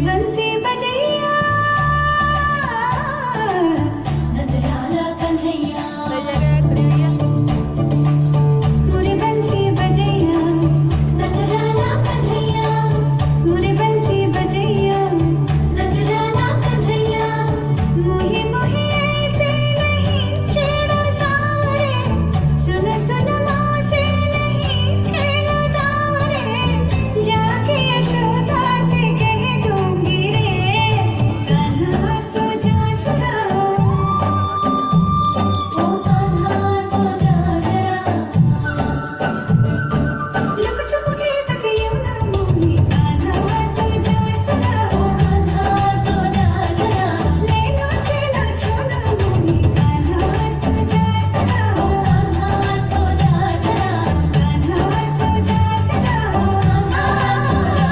बंसी बजैया नंदलाला कन्हैया। सही जगह खड़ी हुई है। मुझे बंसी बजैया नंदलाला कन्हैया। मुझे बंसी बजैया नंदलाला कन्हैया। मोही मोही ऐसे नहीं छेड़ो सावरे। सुन सुन मोसे नहीं खेलो दावरे। जाके यशोदा से कह दूंगी रे कान्हा सो जा सदा। ओ कान्हा सो जा जरा। लुक छुप के तक यमुना मोही कान्हा सो जा सदा। ओ कान्हा सो जा जरा। नैनों से न छूना मोही कान्हा सो जा सदा। ओ कान्हा सो जा जरा। कान्हा सो जा सदा। ओ कान्हा सो जा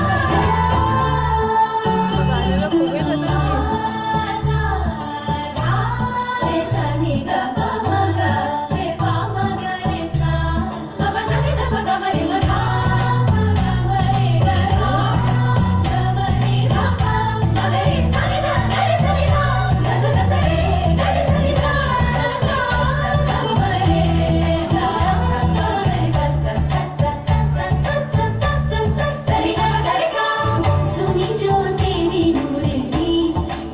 गाने में खो गए थे तो सुनी जो तेरी मुरली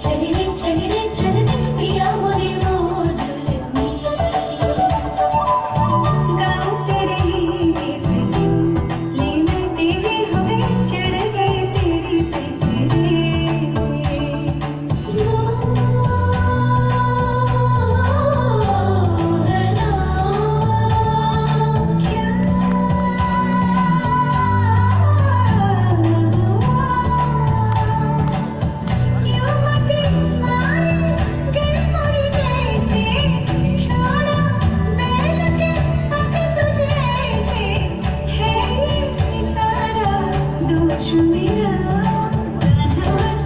चली रे चल दे पिया मोरी वो जुलमी। गाऊं तेरे ही गीत लीन तेरे हो गए चढ़ गए तेरी पे तेरे। क्यों मती मारी गई मोरी जैसे छोड़ा बैल के पग तुझे ऐसे है ये सारा दोष मेरा।